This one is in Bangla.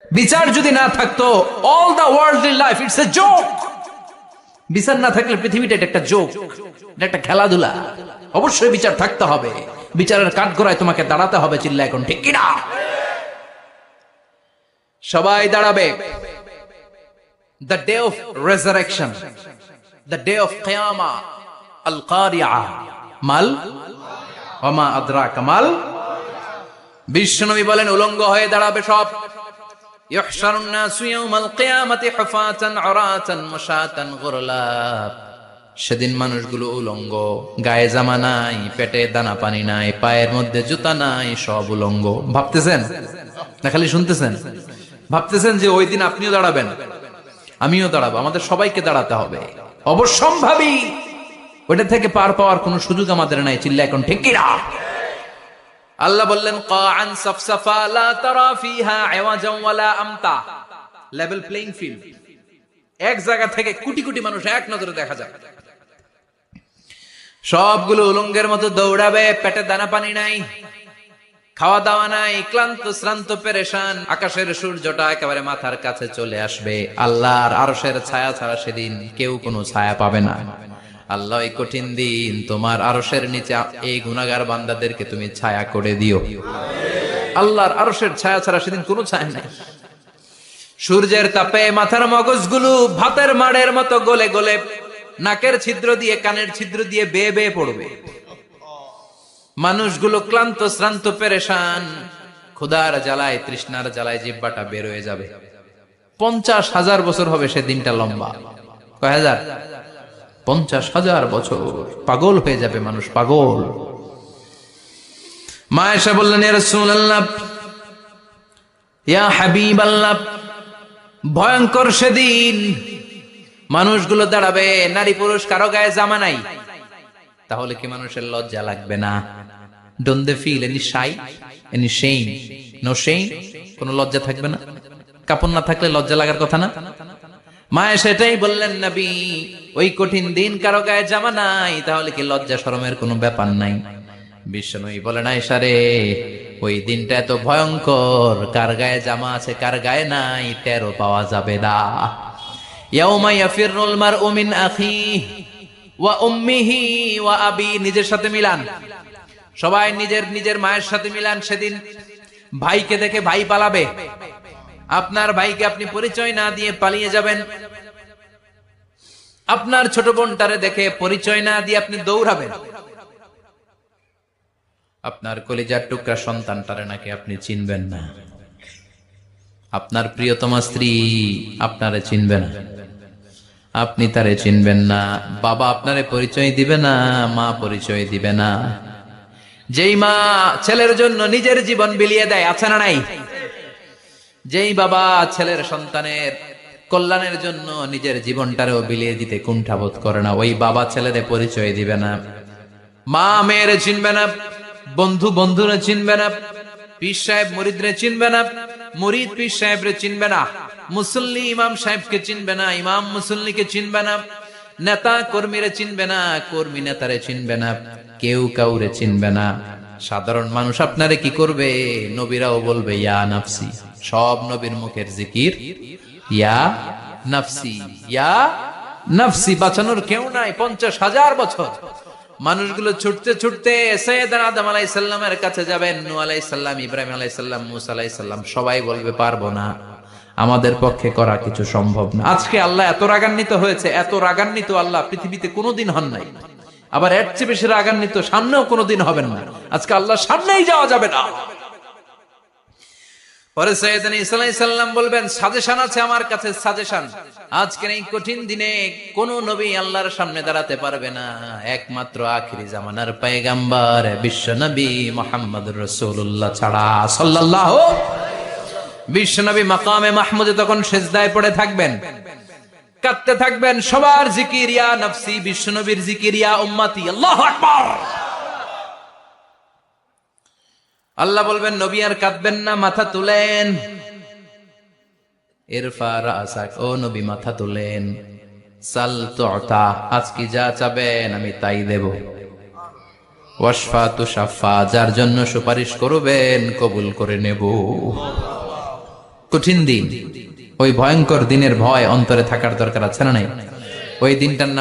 বিচার যদি না থাকতো, all the worldly life it's a joke. বিচার না থাকলে পৃথিবীটা এটা একটা জোক, এটা একটা খেলাধুলা। অবশ্যই বিচার থাকতে হবে, বিচারের কাঠগড়ায় তোমাকে দাঁড়াতে হবে। চিল্লা এখন ঠিক কিনা? সবাই দাঁড়াবে। The day of resurrection, the day of কিয়ামা, আল কারিআ মাল ওয়া মা আদরাকা মাল। বিশ্বনবী বলেন উলঙ্গ হয়ে দাঁড়াবে সব। ইহশারুন নাসু ইয়াউমাল কিয়ামাতি হুফাতান উরাতান মুশাতান গুরলা। সেদিন মানুষগুলো উলঙ্গ, গায়ে জামা নাই, পেটে দানা পানি নাই, পায়ের মধ্যে জুতা নাই, সব উলঙ্গ। ভাবতেছেন না খালি শুনতেছেন? ভাবতেছেন যে ওই দিন আপনিও দাঁড়াবেন, আমিও দাঁড়াবো, আমাদের সবাইকে দাঁড়াতে হবে। অবশ্যম্ভাবী, ওটা থেকে পার পাওয়ার কোনো সুযোগ আমাদের নাই। চিল্লা এখন ঠিক কিনা? আল্লাহ বললেন কাআন সাফসাফা লা তারা ফিহা আওয়াজান ওয়ালা আমতা। Level playing field. এক জায়গা থেকে কোটি কোটি মানুষ এক নজরে দেখা যাবে। সবগুলো উলঙ্গের মতো দৌড়াবে, পেটে দানা পানি নাই, খাওয়া দাওয়া নাই, ক্লান্ত শ্রান্ত পেরেশান। আকাশের সূর্যটা একেবারে মাথার কাছে চলে আসবে। আল্লাহর আরশের ছায়া ছাড়া সেদিন কেউ কোনো ছায়া পাবে না। আল্লাহ এই কঠিন দিন তোমার আরশের নিচে এই গুনাহগার বান্দাদেরকে তুমি ছায়া করে দিও। আল্লাহর আরশের ছায়া ছাড়া সেদিন কোনো ছায়া নাই। সূর্যের তাপে মাথার মগজগুলো ভাতের মাড়ের মতো গলে গলে নাকের ছিদ্র দিয়ে কানের ছিদ্র দিয়ে বেয়ে বেয়ে পড়বে। মানুষগুলো ক্লান্ত শ্রান্ত পেরেশান, ক্ষুধার জ্বালায় তৃষ্ণার জ্বালায় জিহ্বাটা বের হয়ে যাবে। 50,000 বছর হবে সেদিনটা লম্বা। কয় হাজার? 50,000 বছর। পাগল হয়ে যাবে মানুষ, পাগল। মা আয়েশা বললেন ইয়া রাসূলুল্লাহ, ইয়া হাবিবাল্লাহ, ভয়ঙ্কর সেদিন মানুষগুলো দাঁড়াবে, নারী পুরুষ কারো গায়ে জামা নাই। তাহলে কি মানুষের লজ্জা লাগবে না? Don't they feel any shy, any shame? No shame, কোনো লজ্জা থাকবে না? কাপড় না থাকলে লজ্জা লাগার কথা না? মায়ে সেটাই বললেন নবী, ওই কঠিন দিন কারো গায়ে জামা নাই, তাহলে কি লজ্জা শরমের কোনো ব্যাপার নাই? বিশ্বনবী বলেন আয়েশা রে, ওই দিনটা এত ভয়ঙ্কর, কার গায়ে জামা আছে কার গায়ে নাই টেরও পাওয়া যাবে না। ইয়াউমা ইয়াফিরুল মারউ মিন আখিহি ওয়া উম্মিহি ওয়া আবি। নিজের সাথে মিলান, সবাই নিজের নিজের মায়ের সাথে মিলান। সেদিন ভাইকে দেখে ভাই পালাবে। আপনার ভাইকে আপনি পরিচয় না দিয়ে পালিয়ে যাবেন। আপনার ছোট বোনটারে দেখে পরিচয় না দিয়ে আপনি দৌড়াবেন। আপনার কলিজার টুকরা সন্তানটারে নাকি আপনি চিনবেন না। আপনার প্রিয়তমা স্ত্রী আপনারে চিনবে না, আপনি তারে চিনবেন না। বাবা আপনারে পরিচয় দিবে না, মা পরিচয় দিবে না। যেই মা ছেলের জন্য নিজের জীবন বিলিয়ে দেয়, আছে না নাই? যেই বাবা ছেলের সন্তানের কল্যাণের জন্য নিজের জীবনটারেও বিলিয়ে দিতে কুণ্ঠাবোধ করে না, ওই বাবা ছেলেদের পরিচয় দিবে না। মা মেয়েরে চিনবে না, বন্ধু বন্ধুরে চিনবে না, পীর সাহেব মুরিদরে চিনবে না, মুরিদ পীর সাহেবরে চিনবে না, মুসল্লি ইমাম সাহেবকে চিনবে না, ইমাম মুসল্লিকে চিনবে না, নেতা কর্মীরে চিনবে না, কর্মী নেতারে চিনবে না, কেউ কাউরে চিনবে না। সাধারণ মানুষ আপনারে কি করবে? নবীরাও বলবে ইয়া নাফসি। সব নবীর মুখের জিকির ইয়া নাফসি, ইয়া নাফসি। বাঁচানোর কেউ নাই। 50,000 বছর মানুষগুলো ছুটতে ছুটতে সৈয়দনা আদম আলাইহিস সালামের কাছে যাবেন। নূহ আলাইহিস সালাম, ইব্রাহিম আলাইহিস সালাম, মূসা আলাইহিস সালাম, সবাই বলবে পারবো না, আমাদের পক্ষে করা কিছু সম্ভব না। আজকে আল্লাহ এত রাগান্বিত হয়েছে, এত রাগান্বিত আল্লাহ পৃথিবীতে কোনোদিন হন নাই। আবার এর চেয়ে বেশি রাগান্বিত সামনেও কোনোদিন হবেন না। আজকে আল্লাহর সামনেই যাওয়া যাবে না। পরে সৈয়দনা ঈসা আলাইহিস সালাম বলবেন সাজেশন আছে আমার কাছে, সাজেশন। আজকের এই কঠিন দিনে কোন নবী আল্লাহর সামনে দাঁড়াতে পারবে না, একমাত্র আখিরি জামানার পয়গম্বর বিশ্ব নবী মুহাম্মদুর রাসূলুল্লাহ ছাড়া সাল্লাল্লাহু। বিশ্ব নবী মাকামে মাহমুদে তখন সিজদায় পড়ে থাকবেন, কাঁদতে থাকবেন। সবার জিকির ইয়া নফসি, বিশ্ব নবীর জিকির ইয়া উম্মতি। আল্লাহু আকবার। আল্লাহ বলবেন নবী আর কাঁদবেন না, মাথা তুলেন। ইরফা রাসাক, ও নবী মাথা তুলেন। সাল তুতা, আজকে যা চাবেন আমি তাই দেব। ওয়াশফা তুশাফা, যার জন্য সুপারিশ করবেন কবুল করে নেব। কঠিন দিন, ওই ভয়ঙ্কর দিনের ভয় অন্তরে থাকার দরকার আছে না নাই? ওই দিনটার নাম